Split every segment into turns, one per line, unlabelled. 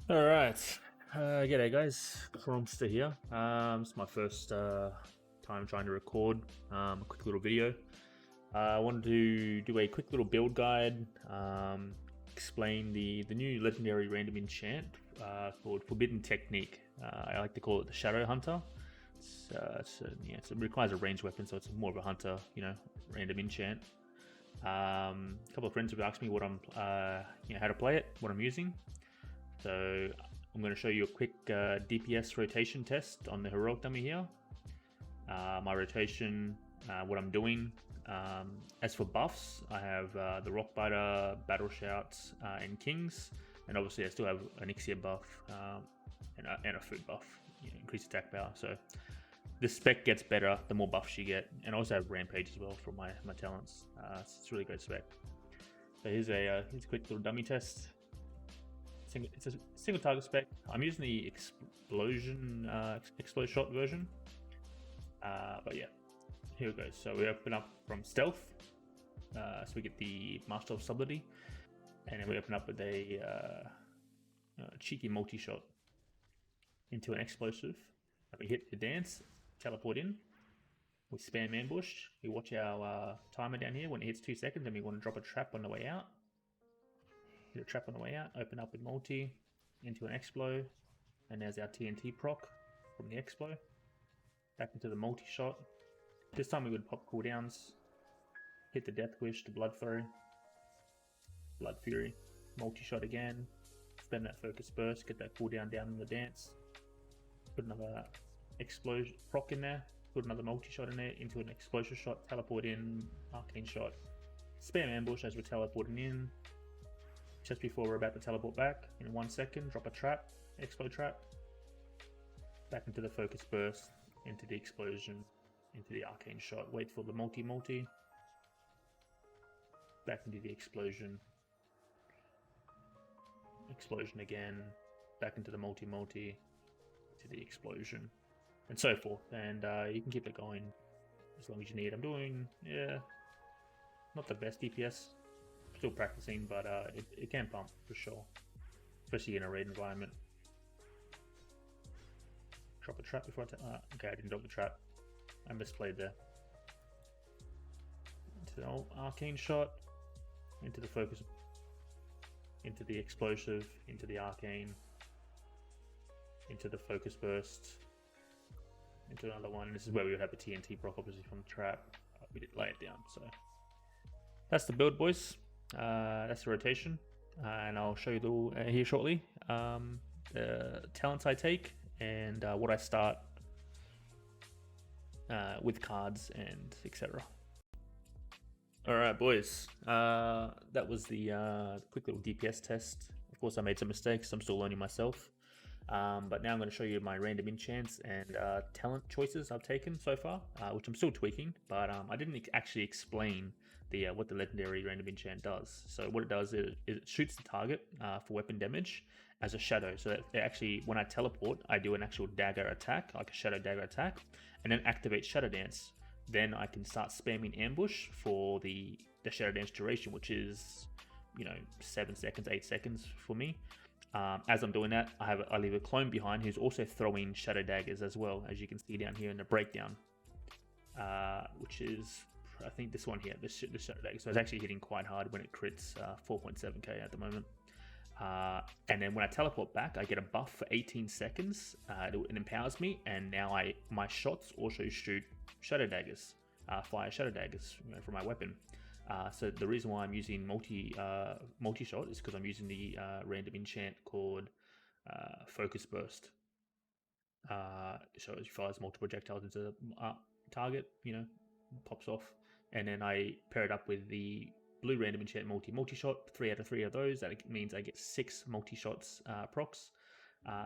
Alright, g'day guys, Kromster here. It's my first time trying to record a quick little video. I wanted to do a quick little build guide, explain the new legendary random enchant called Forbidden Technique. I like to call it the Shadow Hunter. It requires a ranged weapon, so it's more of a hunter, random enchant. A couple of friends have asked me what I'm, how to play it, what I'm using. So I'm going to show you a quick DPS rotation test on the heroic dummy here. My rotation, what I'm doing. As for buffs, I have the Rock Biter, Battle Shouts, and Kings, and obviously I still have an Elixir buff and a food buff, increased attack power. So this spec gets better the more buffs you get, and I also have Rampage as well for my talents. It's a really great spec. So here's a quick little dummy test. It's a single target spec. I'm using the explode shot version. But yeah, here it goes. So we open up from stealth, so we get the Master of Subtlety, and then we open up with a cheeky multi-shot into an explosive. We hit the dance, teleport in. We spam ambush. We watch our timer down here. When it hits 2 seconds, then we want to drop a trap on the way out. Hit a trap on the way out, open up with multi into an explo, and there's our TNT proc from the explo. Back into the multi shot. This time we would pop cooldowns, hit the Death Wish to Blood Throw, Blood Fury, multi shot again, spend that Focus Burst, get that cooldown down in the dance, put another explosion proc in there, put another multi shot in there into an explosion shot, teleport in, arcane shot, spam ambush as we're teleporting in. Just before we're about to teleport back, in 1 second, drop a trap, explode trap, back into the Focus Burst, into the explosion, into the arcane shot, wait for the multi, back into the explosion again, back into the multi, to the explosion, and so forth. And you can keep it going as long as you need. I'm doing, not the best DPS. Still practicing, but it can pump for sure, especially in a raid environment. Drop a trap before okay, I didn't drop the trap. I misplayed there. Into the arcane shot, into the focus, into the explosive, into the arcane, into the focus burst, into another one. This is where we would have the TNT proc obviously from the trap. We did lay it down, so that's the build, boys. That's the rotation, and I'll show you here shortly the talents I take and what I start with cards and etc. Alright boys, that was the quick little DPS test. Of course I made some mistakes, I'm still learning myself, but now I'm going to show you my random enchants and talent choices I've taken so far, which I'm still tweaking, but I didn't actually explain what the legendary random enchant does. So what it does is it shoots the target for weapon damage as a shadow. So that actually, when I teleport, I do an actual dagger attack, like a shadow dagger attack, and then activate Shadow Dance. Then I can start spamming ambush for the Shadow Dance duration, which is 7 seconds, 8 seconds for me. As I'm doing that, I leave a clone behind who's also throwing shadow daggers as well, as you can see down here in the breakdown, which is, I think, this one here, the shadow dagger. So it's actually hitting quite hard when it crits 4.7k at the moment. And then when I teleport back, I get a buff for 18 seconds. It empowers me, and now my shots also shoot shadow daggers, fire shadow daggers from my weapon. So the reason why I'm using multi-shot is because I'm using the random enchant called Focus Burst. So it fires multiple projectiles into the target, pops off, and then I pair it up with the blue random enchant multi-shot, 3 out of 3 of those. That means I get 6 multi-shots procs.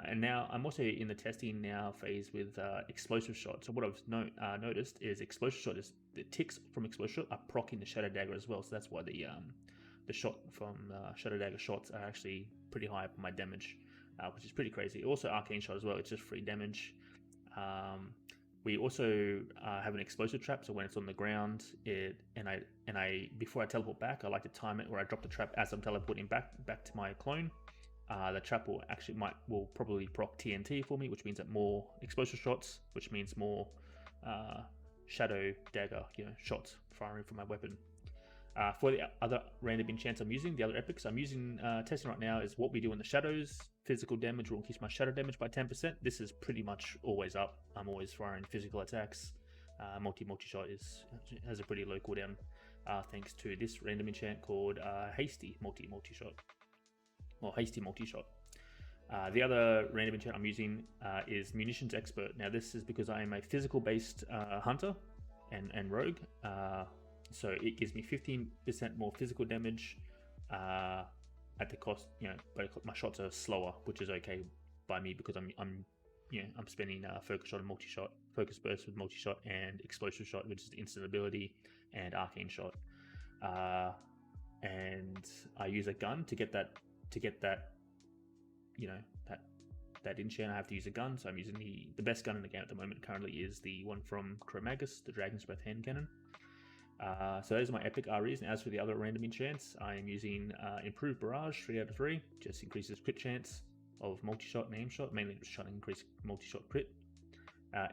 And now I'm also in the testing now phase with explosive shot. So what I've noticed is explosive shot is the ticks from explosive shot are proccing the shadow dagger as well. So that's why the shot from shadow dagger shots are actually pretty high up on my damage, which is pretty crazy. Also arcane shot as well. It's just free damage. We also have an explosive trap, so when it's on the ground, and I before I teleport back, I like to time it where I drop the trap as I'm teleporting back to my clone, the trap will probably proc TNT for me, which means that more explosive shots, which means more shadow dagger, shots firing from my weapon. For the other random enchants I'm using, the other epics I'm using, testing right now, is what we do in the shadows. Physical damage will increase my shadow damage by 10%. This is pretty much always up. I'm always firing physical attacks. Multi-shot has a pretty low cooldown, thanks to this random enchant called Hasty multi-shot, or Hasty multi-shot. The other random enchant I'm using is Munitions Expert. Now this is because I am a physical-based hunter and rogue, so it gives me 15% more physical damage at the cost, but my shots are slower, which is okay by me because I'm spending focus shot and multi-shot, focus burst with multi-shot, and explosive shot, which is instant ability, and arcane shot. And I use a gun to get that that enchant. I have to use a gun, so I'm using the best gun in the game at the moment. Currently is the one from Kromster, the Dragon's Breath hand cannon. So those are my epic REs. And as for the other random enchants, I am using Improved Barrage 3 out of 3, just increases crit chance of multi-shot and aim shot, mainly just trying to increase multi-shot crit,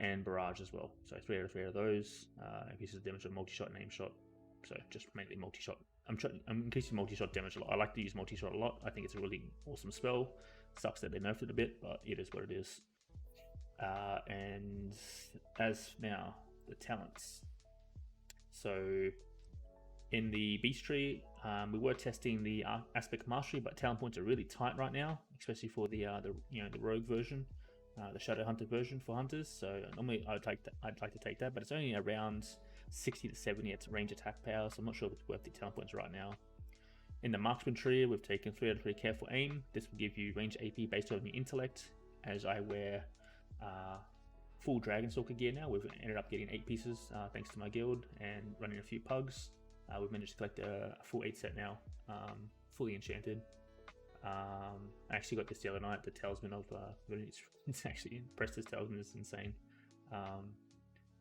and Barrage as well. So 3 out of 3 of those increases damage of multi-shot and aim shot. So just mainly multi-shot. I'm increasing multi-shot damage a lot. I like to use multi-shot a lot. I think it's a really awesome spell. Sucks that they nerfed it a bit, but it is what it is. And as now, the talents. So in the Beast Tree, we were testing the Aspect Mastery, but talent points are really tight right now, especially for the Rogue version, the Shadow Hunter version for hunters. So normally I'd like to take that, but it's only around 60 to 70 at range attack power, so I'm not sure if it's worth the talent points right now. In the Marksman Tree, we've taken 3 out of 3 Careful Aim. This will give you range AP based on your intellect. As I wear full Dragonstalker gear now, we've ended up getting 8 pieces thanks to my guild and running a few pugs. We've managed to collect a full 8 set now, fully enchanted. I actually got this the other night, the Talisman of it's actually Presti's Talisman is insane.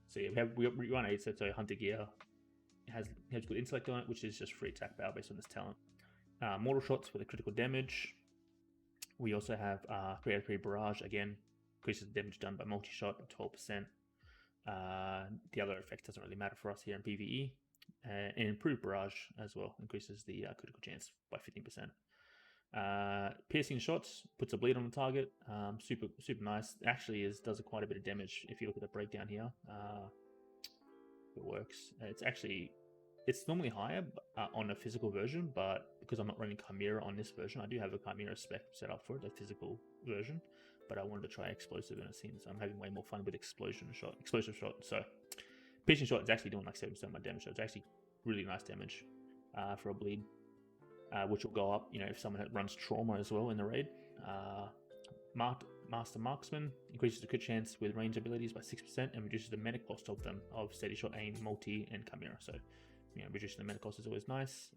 So yeah, we run 8 sets, so Hunter gear has good intellect on it, which is just free attack power based on this talent. Mortal Shots for the critical damage. We also have 3 out of 3 Barrage, again, increases the damage done by multi-shot by 12%. The other effect doesn't really matter for us here in PvE. And Improved Barrage as well, increases the critical chance by 15%. Piercing Shots puts a bleed on the target, super nice. It actually does quite a bit of damage if you look at the breakdown here. It works. It's normally higher on a physical version, but because I'm not running Chimera on this version, I do have a Chimera spec set up for it, the physical version, but I wanted to try explosive, and it seems I'm having way more fun with explosive shot. So piercing shot is actually doing like 7% of my damage, so it's actually really nice damage for a bleed, which will go up, if someone runs trauma as well in the raid. Master Marksman increases the crit chance with range abilities by 6% and reduces the mana cost of them, of Steady Shot, Aim, Multi, and Chimera. So, reducing the mana cost is always nice.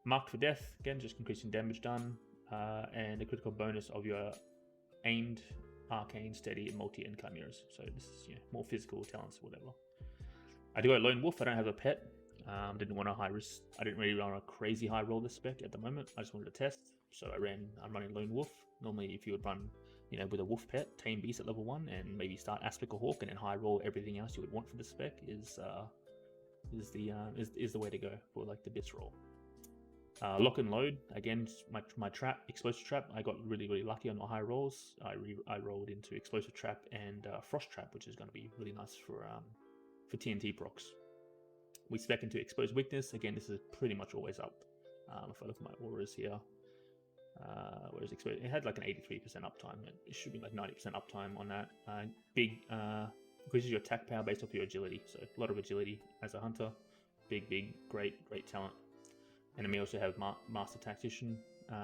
Marked for Death, again, just increasing damage done, and the critical bonus of your aimed, arcane, steady, multi, and chimeras. So this is more physical talents or whatever. I do go Lone Wolf. I don't have a pet. Didn't want a high risk. I didn't really run a crazy high roll this spec at the moment. I just wanted to test. So I'm running Lone Wolf. Normally, if you would run, with a wolf pet, Tame Beast at level 1, and maybe start Aspect or Hawk, and then high roll everything else you would want for the spec is the way to go for like the bits roll. Lock and Load, again, my trap, Explosive Trap, I got really lucky on my high rolls. I rolled into Explosive Trap and Frost Trap, which is going to be really nice for TNT procs. We spec into Exposed Weakness, again, this is pretty much always up. If I look at my auras here, whereas Exposed, it had like an 83% uptime, it should be like 90% uptime on that. Big, increases your attack power based off your agility, so a lot of agility as a hunter. Big, great talent. And then we also have Master Tactician,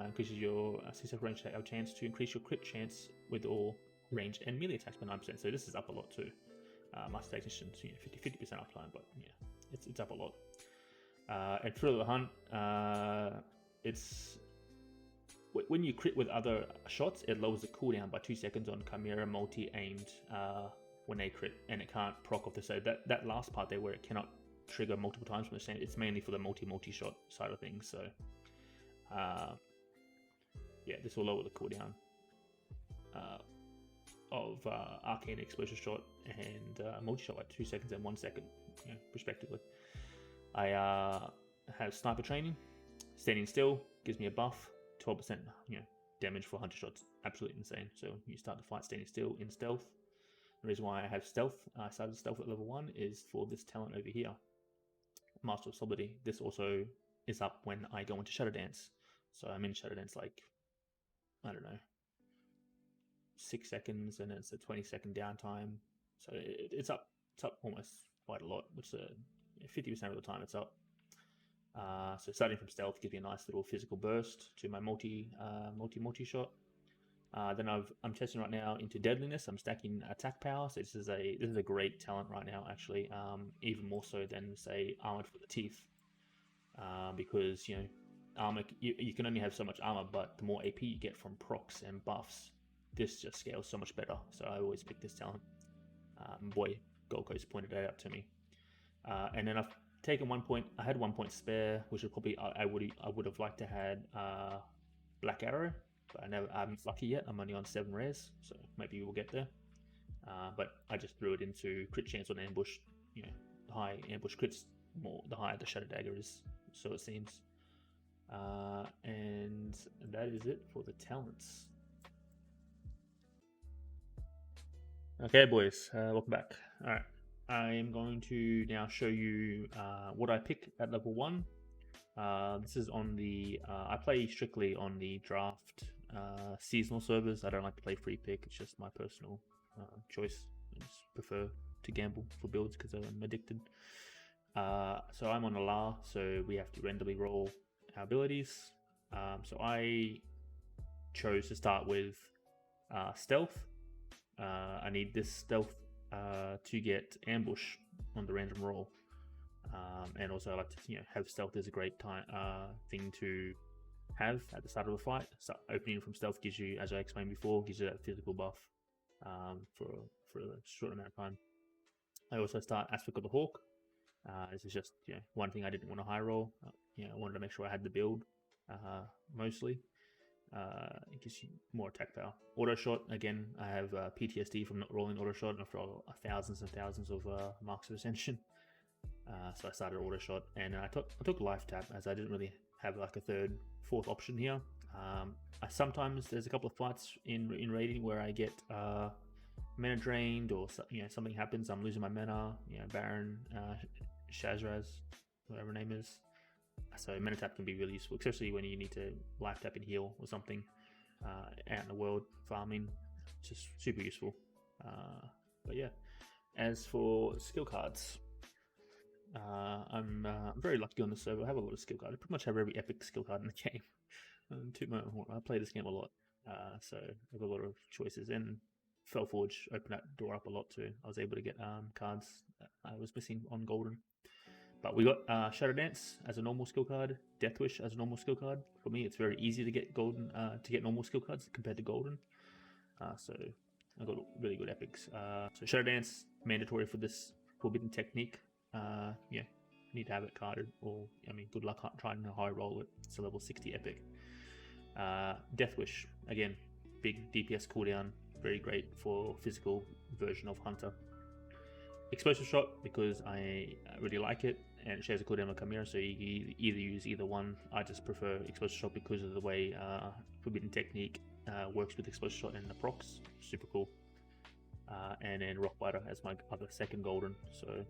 increases your 6 range attack chance to increase your crit chance with all ranged and melee attacks by 9%. So this is up a lot too. Master Tactician, 50% uptime, but yeah, it's up a lot. And Thrill of the Hunt, it's when you crit with other shots, it lowers the cooldown by 2 seconds on Chimera multi-aimed when they crit, and it can't proc off the save. That last part there where it cannot trigger multiple times from the same, it's mainly for the multi-shot side of things. So yeah, this will lower the cooldown of Arcane Exposure Shot and Multi-Shot by 2 seconds and 1 second, respectively. I have Sniper Training. Standing Still gives me a buff, 12% damage for 100 shots. Absolutely insane. So you start the fight standing still in stealth. The reason why I have stealth, I started stealth at level 1, is for this talent over here, Master of Sobriety. This also is up when I go into Shadow Dance. So I'm in Shadow Dance like, I don't know, 6 seconds, and it's a 20-second downtime. So it's up almost quite a lot, which 50% of the time it's up. So starting from stealth gives me a nice little physical burst to my multi shot. Then I'm testing right now into deadliness. I'm stacking attack power. So this is a great talent right now, actually. Even more so than say Armored for the Teeth, because armor, you can only have so much armor, but the more AP you get from procs and buffs, this just scales so much better. So I always pick this talent. Boy, Gold Coast pointed that out to me. And then I've taken 1 point. I had 1 point spare, which would probably I would have liked to had Black Arrow, but I'm lucky yet. I'm only on 7 rares, so maybe we'll get there. But I just threw it into crit chance on ambush. The high ambush crits, the higher the Shadow Dagger is, so it seems. And that is it for the talents. Okay, boys, welcome back. All right. I am going to now show you what I pick at level 1. This is on the, I play strictly on the draft seasonal servers. I don't like to play free pick, it's just my personal choice. I just prefer to gamble for builds because I'm addicted. So I'm on a La, so we have to randomly roll our abilities. So I chose to start with stealth. I need this stealth to get ambush on the random roll, and also I like to have stealth is a great thing to have at the start of a fight. So opening from stealth gives you, as I explained before, gives you that physical buff for a short amount of time. I also start Aspect of the Hawk. This is just one thing I didn't want to high roll. I wanted to make sure I had the build mostly. It gives you more attack power. Auto shot, again, I have PTSD from not rolling auto shot after thousands and thousands of marks of Ascension. So I started auto shot, and I took life tap, as I didn't really have like a third, fourth option here. Sometimes there's a couple of fights in raiding where I get mana drained, or something happens. I'm losing my mana. Baron, Shazraz, whatever her name is. So mana tap can be really useful, especially when you need to life tap and heal or something out in the world farming. It's just super useful. But yeah, as for skill cards, I'm very lucky on the server. I have a lot of skill cards. I pretty much have every epic skill card in the game. I play this game a lot, so I have a lot of choices. And Fellforge opened that door up a lot too. I was able to get cards that I was missing on Golden. But we got Shadow Dance as a normal skill card, Death Wish as a normal skill card. For me, it's very easy to get Golden, to get normal skill cards compared to Golden. So I got really good epics. So Shadow Dance, mandatory for this Forbidden Technique. Yeah, need to have it carded, or good luck trying to high roll it. It's a level 60 epic. Death Wish, again, big DPS cooldown, very great for physical version of Hunter. Explosive Shot, because I really like it, and it shares a cooldown with Chimera, so you either use either one. I just prefer Explosive Shot because of the way Forbidden Technique works with Explosive Shot and the procs. Super cool. And then Rockbiter as my other second golden. So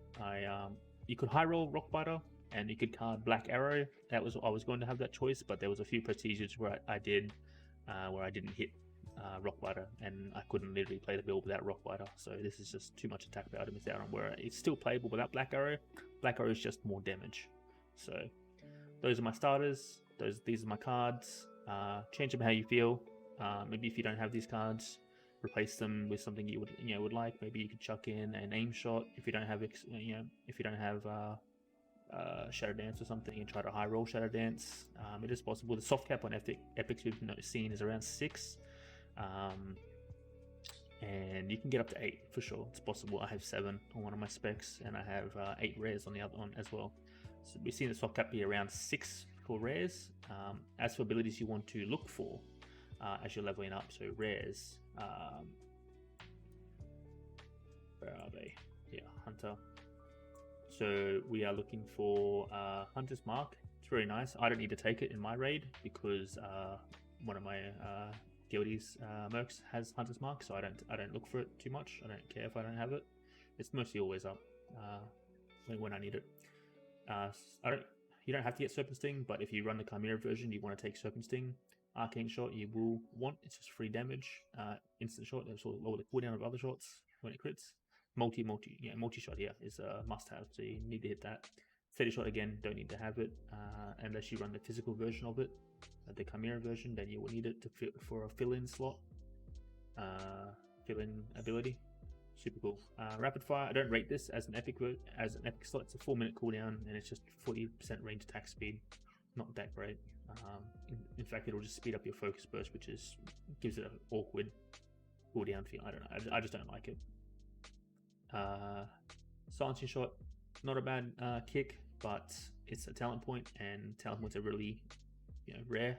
you could high roll Rockbiter, and you could card Black Arrow. I was going to have that choice, but there was a few prestiges where I didn't hit Rockbiter, and I couldn't literally play the build without Rockbiter. So this is just too much attack power to miss out on. Where it's still playable without Black Arrow. Black Arrow is just more damage. So those are my starters. These are my cards. Change them how you feel. Maybe if you don't have these cards, replace them with something you would like. Maybe you could chuck in an aim shot if you don't have Shadow Dance or something, and try to high roll Shadow Dance. It is possible. The soft cap on epics we've seen is around 6, and you can get up to 8 for sure. It's possible. I have 7 on one of my specs, and I have 8 rares on the other one as well. So we've seen the soft cap be around 6 for rares. As for abilities you want to look for, as you're leveling up. So rares, where are they? Yeah, Hunter. So we are looking for Hunter's Mark. It's very nice. I don't need to take it in my raid because one of my guildies mercs has Hunter's Mark, so I don't look for it too much. I don't care if I don't have it. It's mostly always up when I need it. You don't have to get Serpent Sting, but if you run the Chimera version, you want to take Serpent Sting. Arcane Shot you will want. It's just free damage. Instant Shot. There's all the cooldown of other shots when it crits. Multi shot here is a must-have, so you need to hit that. Steady Shot again, don't need to have it unless you run the physical version of it, the Chimera version. Then you will need it for a fill-in slot, fill-in ability. Super cool. Rapid Fire. I don't rate this as an epic slot. It's a 4-minute cooldown and it's just 40% range attack speed. Not that great. In fact, it'll just speed up your focus burst, which gives it an awkward cooldown feel. I don't know. I just don't like it. Silencing Shot, not a bad kick, but it's a talent point, and talent points are really, rare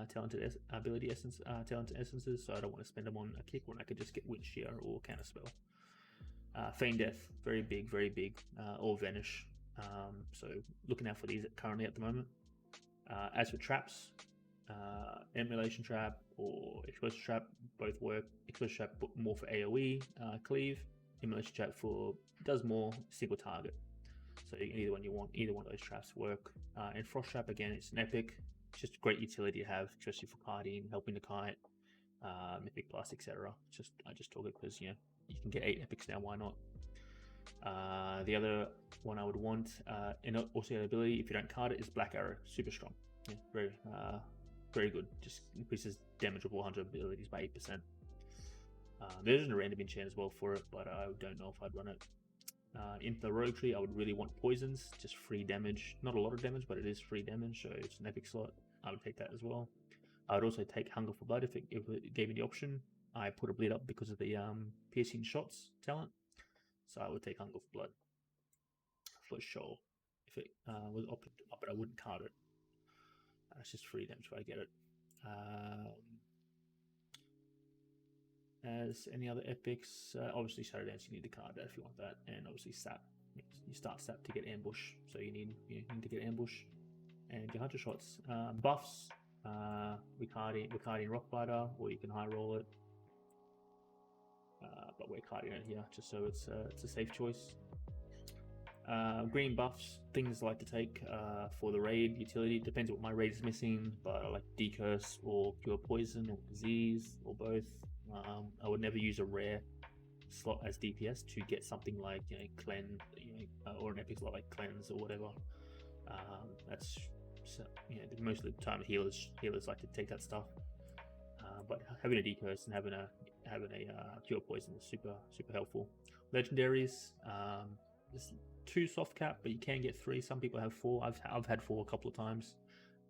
talented essences. So I don't want to spend them on a kick when I could just get Witch here or Counterspell. Feign Death, very big, or Vanish. So looking out for these currently at the moment. As for traps, Emulation Trap or Explosive Trap both work. Explosive Trap more for AoE, cleave. Emulation Trap does more single target. So either one you want, either one of those traps work. And Frost Trap again, it's an epic. It's just a great utility to have, especially for kiting, helping the kite, Mythic Plus, etc. I just talk it because you can get 8 epics now. Why not? The other one I would want, and also the ability, if you don't card it, is Black Arrow. Super strong. Yeah, very good. Just increases damage of all 100 abilities by 8%. There's a random enchant as well for it, but I don't know if I'd run it. In the rogue tree, I would really want poisons, just free damage. Not a lot of damage, but it is free damage, so it's an epic slot. I would take that as well. I would also take Hunger for Blood if it gave me the option. I put a bleed up because of the piercing shots talent, so I would take Hunger for Blood for sure if it was opted up, but I wouldn't card it. It's just free damage if I get it. As any other epics, obviously Shadow Dance, you need to card that if you want that, and obviously Sap. You start Sap to get Ambush, so you need to get Ambush, and your Hunter Shots. Buffs, we're carding Rock Biter, or you can high roll it, but we're carding it here just so it's a safe choice. Green buffs, things I like to take for the raid utility. Depends what my raid is missing, but I like Decurse or Cure Poison or Disease or both. I would never use a rare slot as DPS to get something like Cleanse, or an epic slot like Cleanse or whatever. That's most of the time healers like to take that stuff. But having a Decurse and having a Cure Poison is super helpful. Legendaries, there's 2 soft cap, but you can get 3. Some people have 4. I've had 4 a couple of times.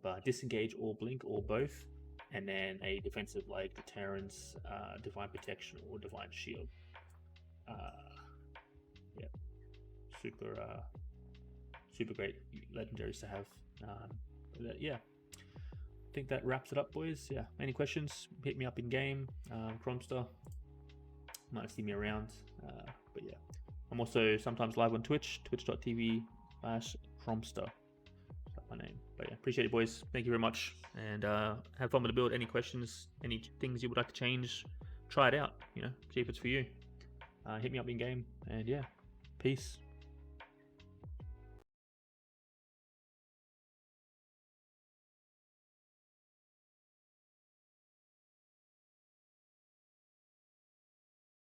But Disengage or Blink or both. And then a defensive like Deterrence, Divine Protection, or Divine Shield. Yeah, super great legendaries to have. Yeah, I think that wraps it up, boys. Yeah, any questions? Hit me up in game. Kromster, might see me around. But yeah, I'm also sometimes live on Twitch, twitch.tv/Kromster. My name. But yeah, appreciate it, boys. Thank you very much, and have fun with the build. Any questions, any things you would like to change, try it out, see if it's for you. Hit me up in game, and yeah, peace.